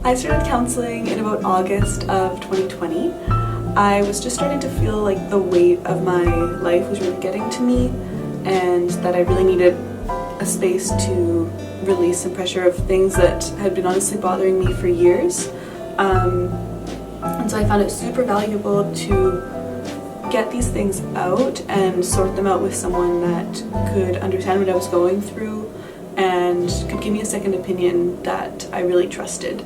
I started counseling in about August of 2020. I was just starting to feel like the weight of my life was really getting to me and that I really needed a space to release some pressure of things that had been honestly bothering me for years. And so I found it super valuable to get these things out and sort them out with someone that could understand what I was going through and could give me a second opinion that I really trusted.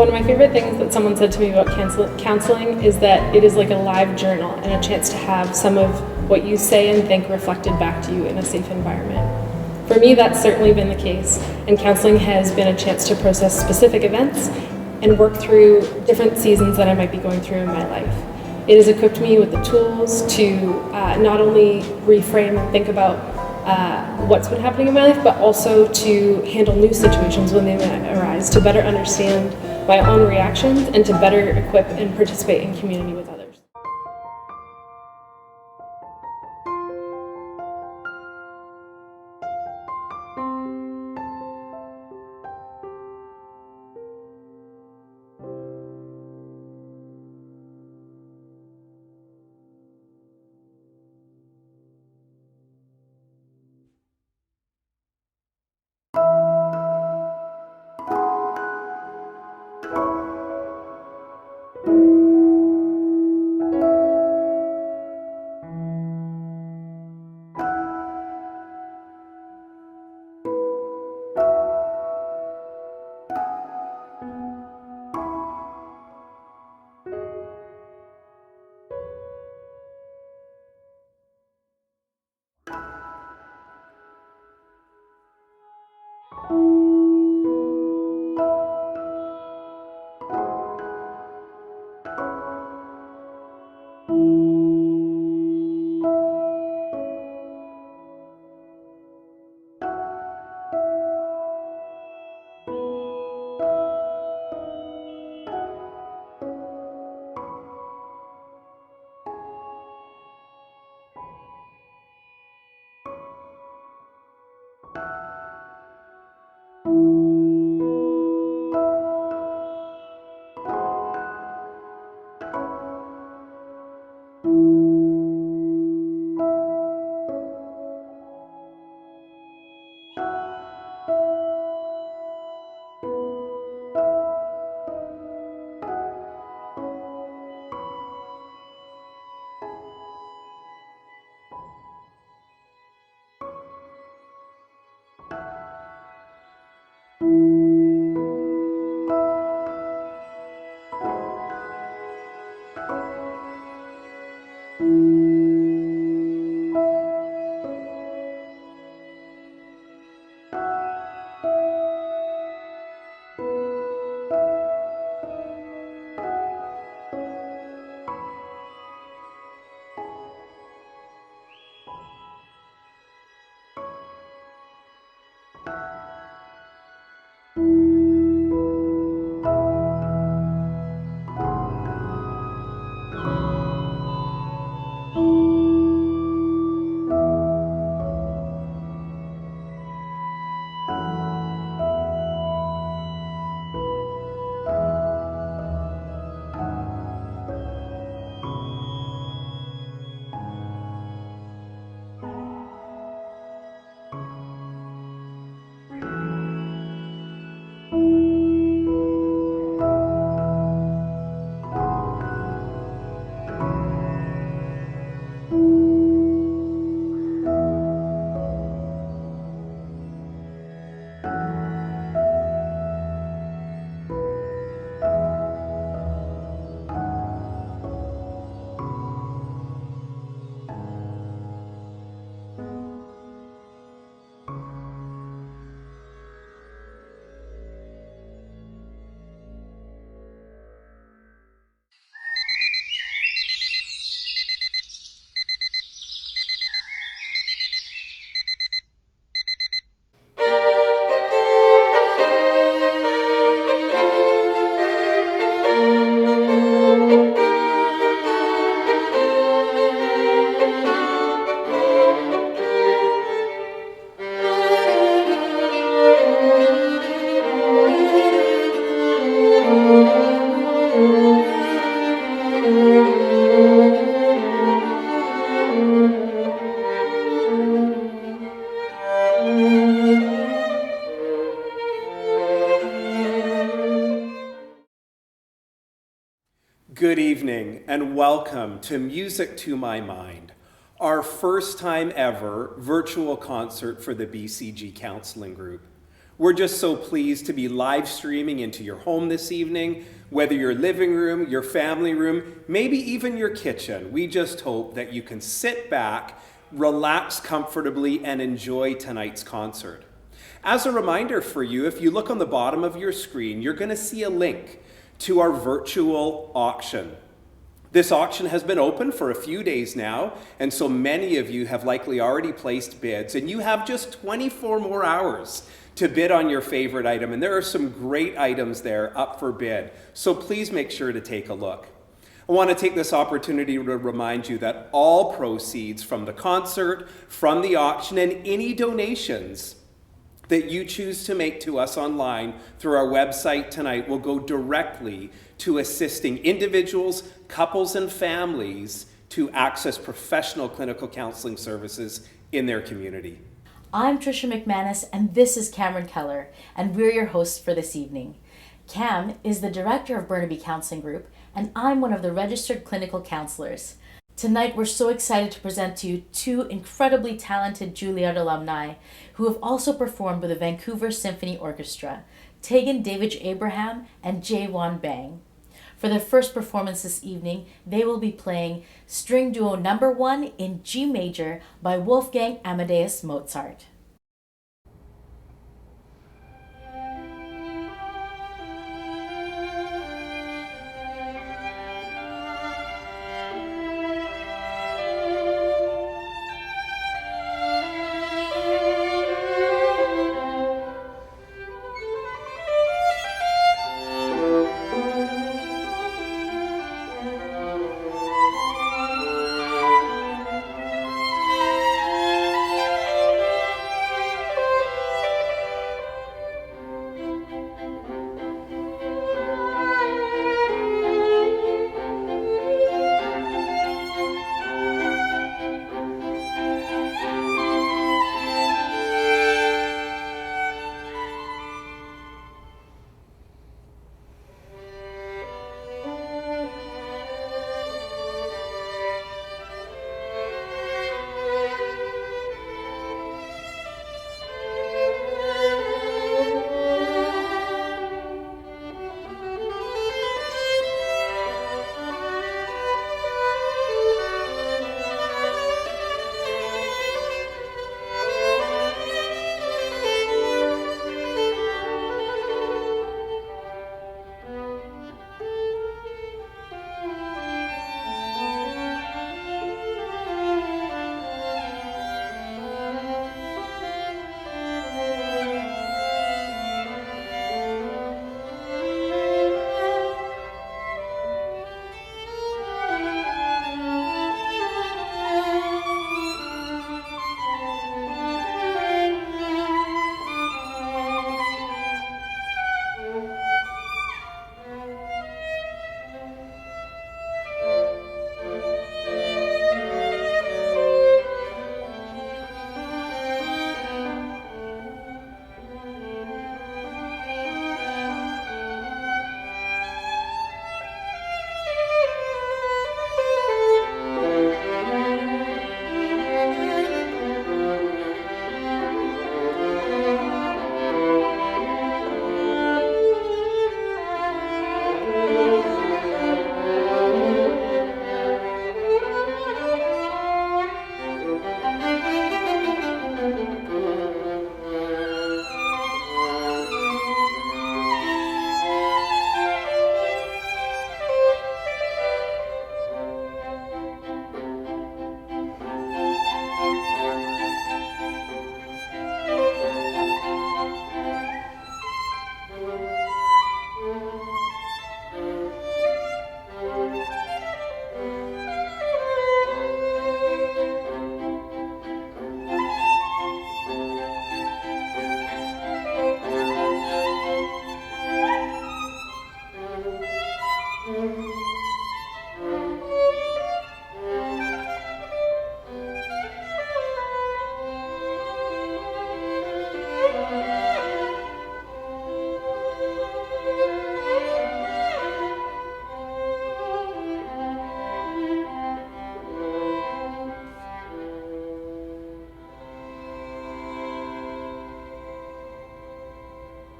One of my favorite things that someone said to me about counseling is that it is like a live journal and a chance to have some of what you say and think reflected back to you in a safe environment. For me, that's certainly been the case, and counseling has been a chance to process specific events and work through different seasons that I might be going through in my life. It has equipped me with the tools to not only reframe and think about what's been happening in my life, but also to handle new situations when they arise, to better understand my own reactions and to better equip and participate in community with others. Good evening and welcome to Music to My Mind, our first time ever virtual concert for the BCG Counseling Group. We're just so pleased to be live streaming into your home this evening, whether your living room, your family room, maybe even your kitchen. We just hope that you can sit back, relax comfortably, and enjoy tonight's concert. As a reminder for you, if you look on the bottom of your screen, you're going to see a link to our virtual auction. This auction has been open for a few days now, and so many of you have likely already placed bids, and you have just 24 more hours to bid on your favorite item, and there are some great items there up for bid, so please make sure to take a look. I want to take this opportunity to remind you that all proceeds from the concert, from the auction, and any donations that you choose to make to us online through our website tonight will go directly to assisting individuals, couples, and families to access professional clinical counseling services in their community. I'm Tricia McManus, and this is Cameron Keller, and we're your hosts for this evening. Cam is the director of Burnaby Counseling Group, and I'm one of the registered clinical counselors. Tonight, we're so excited to present to you two incredibly talented Juilliard alumni who have also performed with the Vancouver Symphony Orchestra, Tegen Davidge-Abraham and Jae-Won Bang. For their first performance this evening, they will be playing String Duo No. 1 in G Major by Wolfgang Amadeus Mozart.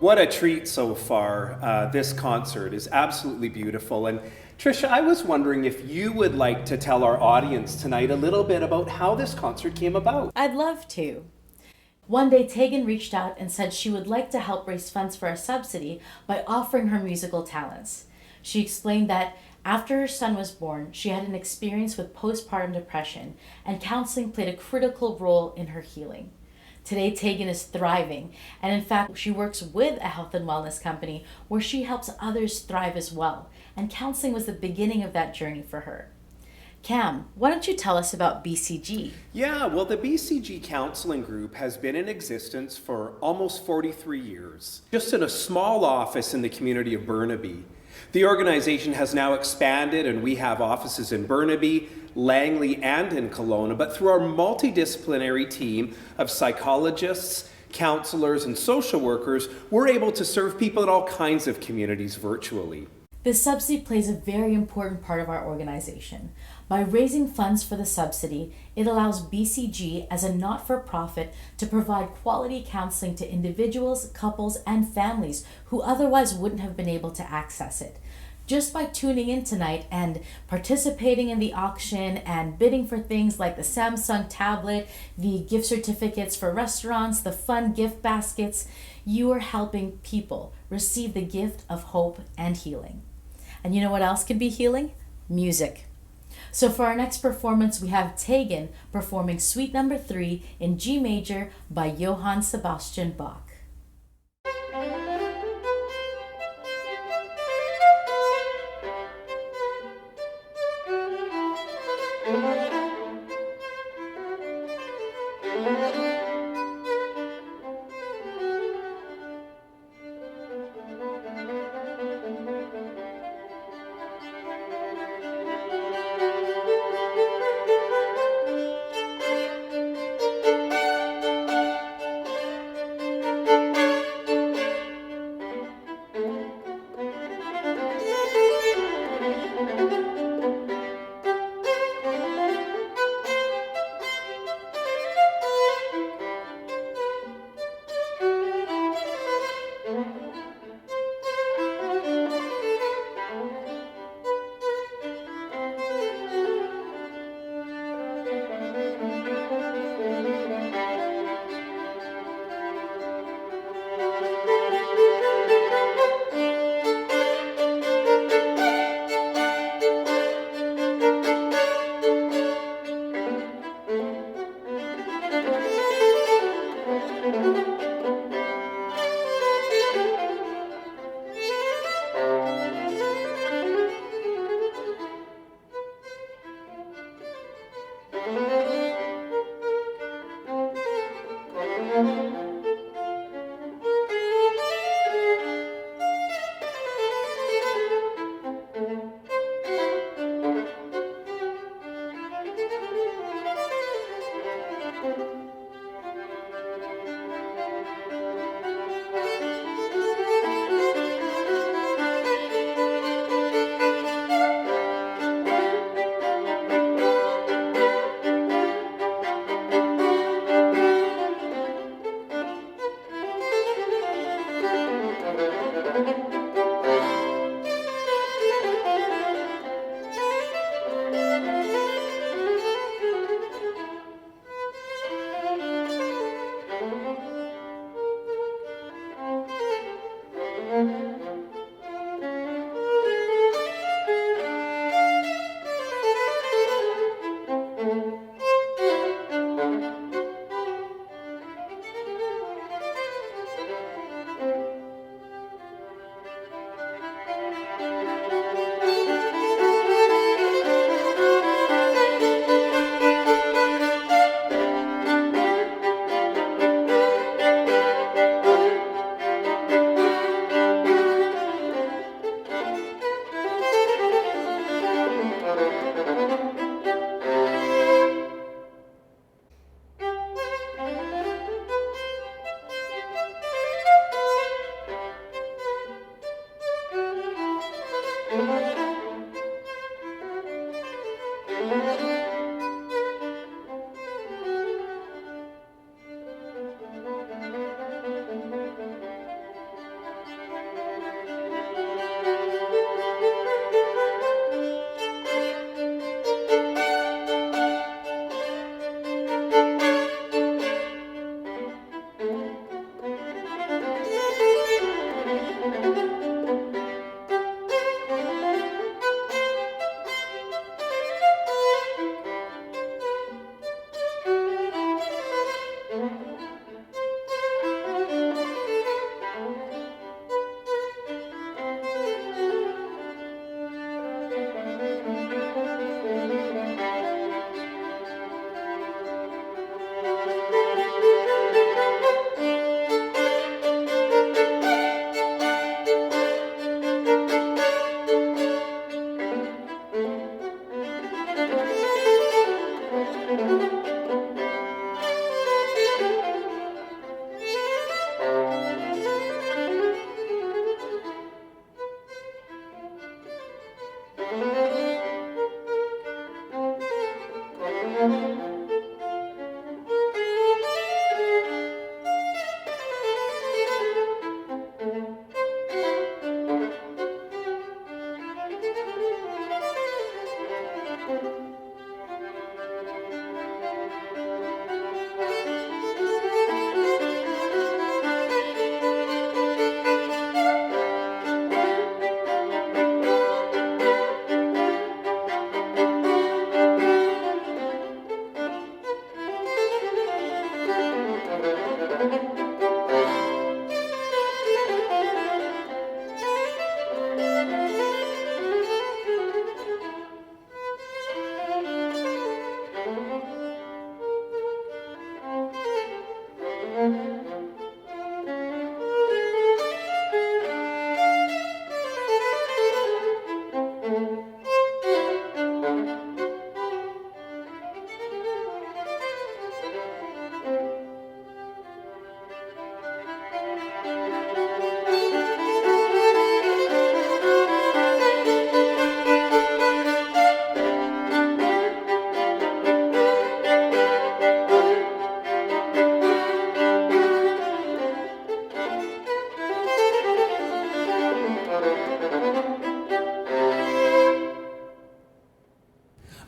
What a treat so far. This concert is absolutely beautiful. And Tricia, I was wondering if you would like to tell our audience tonight a little bit about how this concert came about. I'd love to. One day, Tegen reached out and said she would like to help raise funds for a subsidy by offering her musical talents. She explained that after her son was born, she had an experience with postpartum depression, and counseling played a critical role in her healing. Today, Tegen is thriving, and in fact, she works with a health and wellness company where she helps others thrive as well, and counseling was the beginning of that journey for her. Cam, why don't you tell us about BCG? Yeah, well, the BCG Counseling Group has been in existence for almost 43 years, just in a small office in the community of Burnaby. The organization has now expanded, and we have offices in Burnaby, Langley, and in Kelowna, but through our multidisciplinary team of psychologists, counselors, and social workers, we're able to serve people in all kinds of communities virtually. The subsidy plays a very important part of our organization. By raising funds for the subsidy, it allows BCG as a not-for-profit to provide quality counseling to individuals, couples, and families who otherwise wouldn't have been able to access it. Just by tuning in tonight and participating in the auction and bidding for things like the Samsung tablet, the gift certificates for restaurants, the fun gift baskets, you are helping people receive the gift of hope and healing. And you know what else can be healing? Music. So for our next performance, we have Tegen performing Suite No. 3 in G major by Johann Sebastian Bach.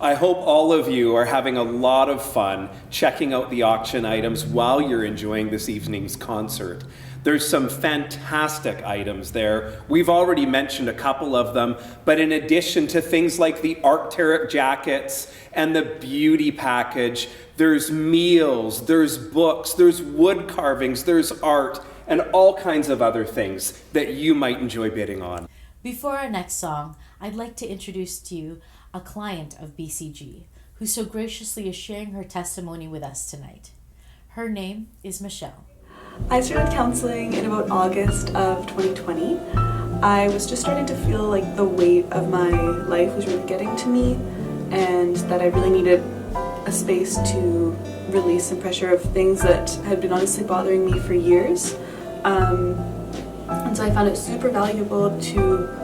I hope all of you are having a lot of fun checking out the auction items while you're enjoying this evening's concert. There's some fantastic items there. We've already mentioned a couple of them, but in addition to things like the Arc'teryx jackets and the beauty package, there's meals, there's books, there's wood carvings, there's art, and all kinds of other things that you might enjoy bidding on. Before our next song, I'd like to introduce to you a client of BCG who so graciously is sharing her testimony with us tonight. Her name is Michelle. I started counseling in about August of 2020. I was just starting to feel like the weight of my life was really getting to me and that I really needed a space to release some pressure of things that had been honestly bothering me for years. And so I found it super valuable to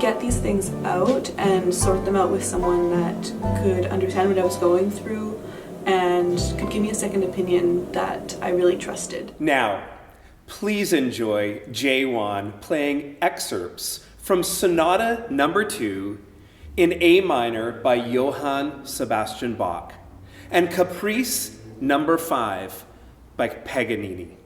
get these things out and sort them out with someone that could understand what I was going through and could give me a second opinion that I really trusted. Now, please enjoy Jae-Won playing excerpts from Sonata No. 2 in A minor by Johann Sebastian Bach and Caprice No. 5 by Paganini.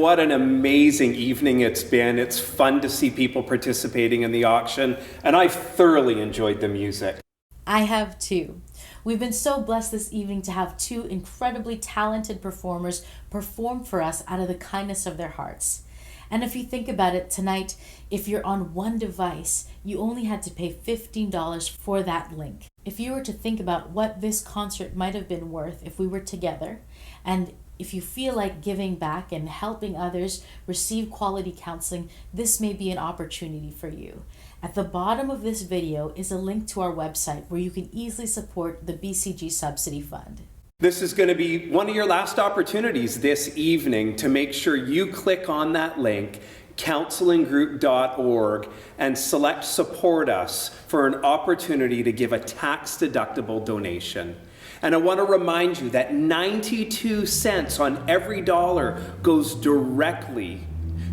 what an amazing evening it's been. It's fun to see people participating in the auction, and I thoroughly enjoyed the music. I have too. We've been so blessed this evening to have two incredibly talented performers perform for us out of the kindness of their hearts. And if you think about it tonight, if you're on one device, you only had to pay $15 for that link. If you were to think about what this concert might have been worth if we were together, and if you feel like giving back and helping others receive quality counseling, this may be an opportunity for you. At the bottom of this video is a link to our website where you can easily support the BCG Subsidy Fund. This is going to be one of your last opportunities this evening to make sure you click on that link, counselinggroup.org, and select Support Us for an opportunity to give a tax-deductible donation. And I want to remind you that 92 cents on every dollar goes directly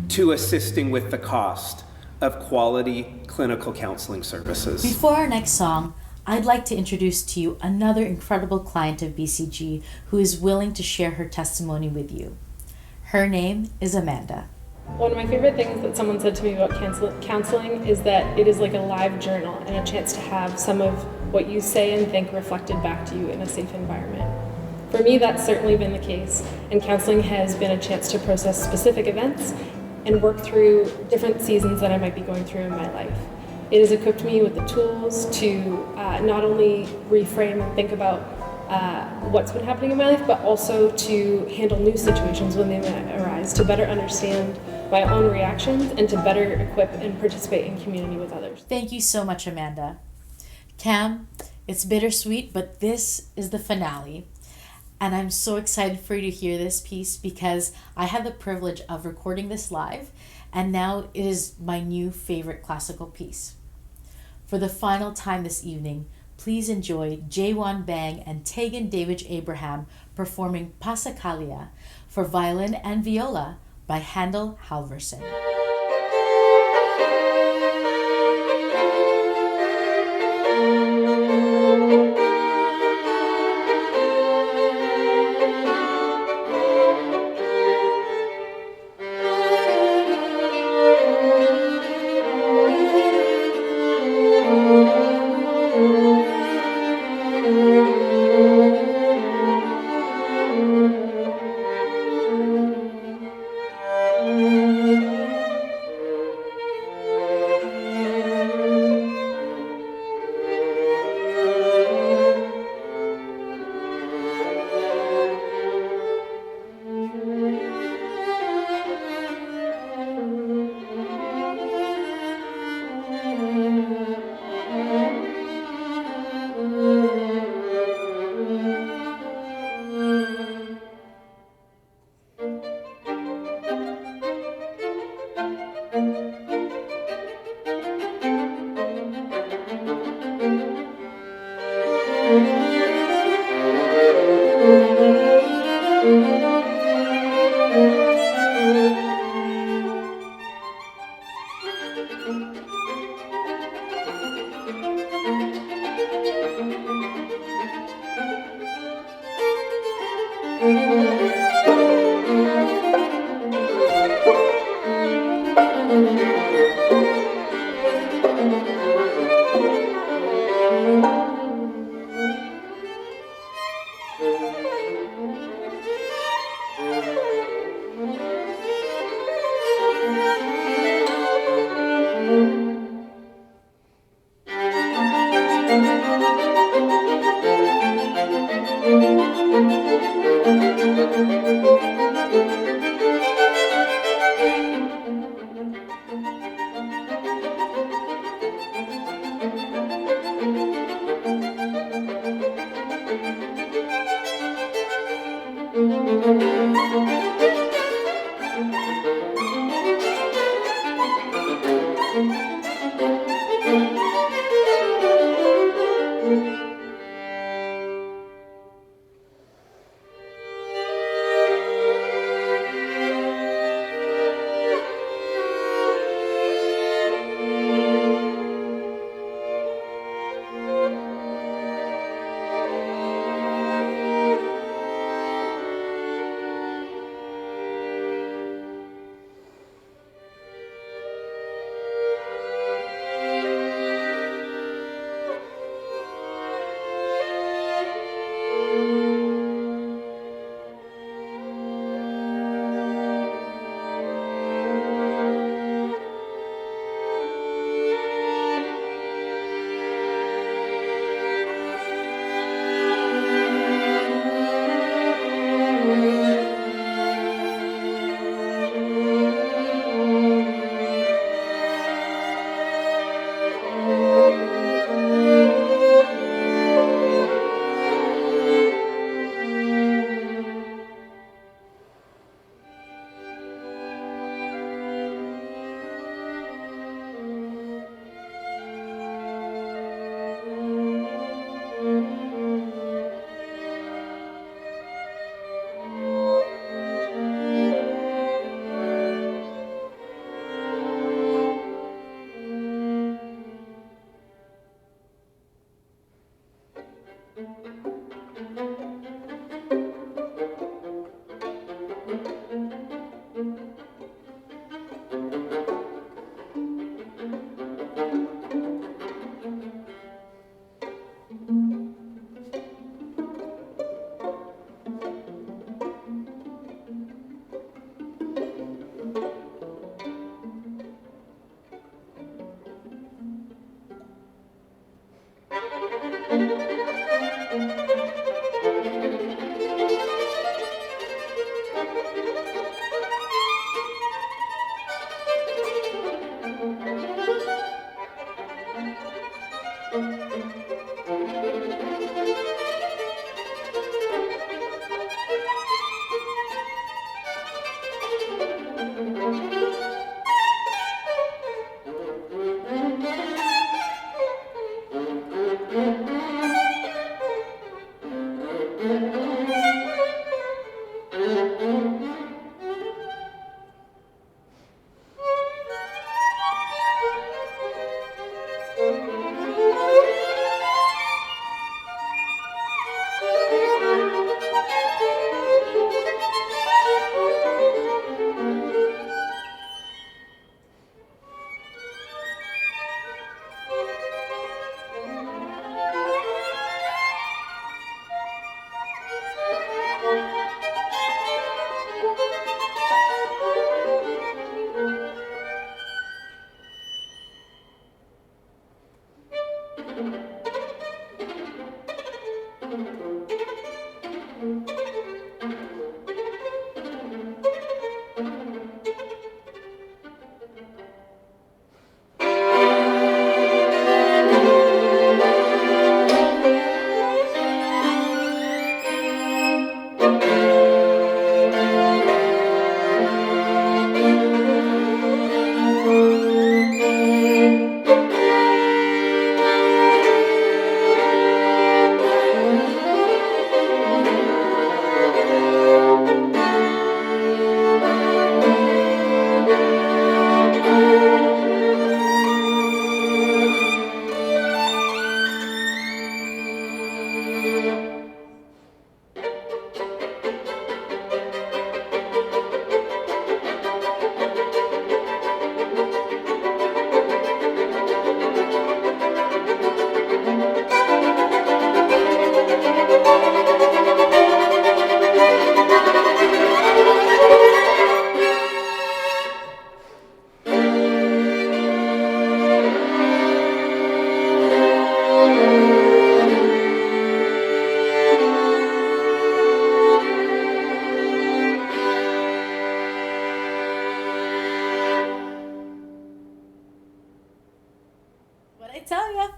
to assisting with the cost of quality clinical counseling services. Before our next song, I'd like to introduce to you another incredible client of BCG who is willing to share her testimony with you. Her name is Amanda. One of my favorite things that someone said to me about counseling is that it is like a live journal and a chance to have some of what you say and think reflected back to you in a safe environment. For me, that's certainly been the case, and counseling has been a chance to process specific events and work through different seasons that I might be going through in my life. It has equipped me with the tools to not only reframe and think about what's been happening in my life, but also to handle new situations when they arise, to better understand my own reactions and to better equip and participate in community with others. Thank you so much, Amanda. Cam, it's bittersweet, but this is the finale. And I'm so excited for you to hear this piece because I had the privilege of recording this live, and now it is my new favorite classical piece. For the final time this evening, please enjoy Jae-Won Bang and Tegen Davidge-Abraham performing Passacaglia for violin and viola by Handel Halvorsen.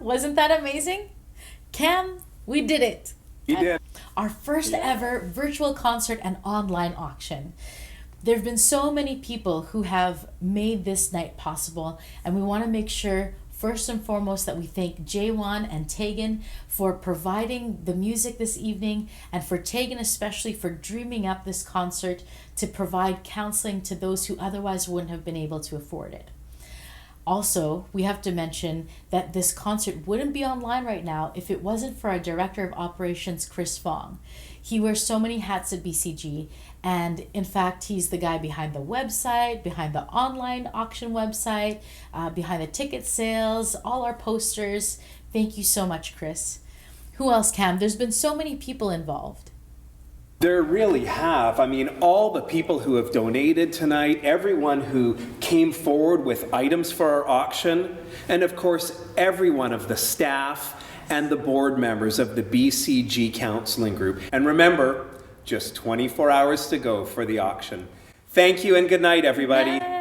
Wasn't that amazing? Cam, we did it. You did. Our first ever virtual concert and online auction. There have been so many people who have made this night possible, and we want to make sure first and foremost that we thank Jae-Won and Tegen for providing the music this evening, and for Tegen especially for dreaming up this concert to provide counseling to those who otherwise wouldn't have been able to afford it. Also, we have to mention that this concert wouldn't be online right now if it wasn't for our Director of Operations, Chris Fong. He wears so many hats at BCG, and in fact, he's the guy behind the website, behind the online auction website, behind the ticket sales, all our posters. Thank you so much, Chris. Who else, Cam? There's been so many people involved. There really have. I mean, all the people who have donated tonight, everyone who came forward with items for our auction, and of course, every one of the staff and the board members of the BCG Counselling Group. And remember, just 24 hours to go for the auction. Thank you and good night, everybody. Night.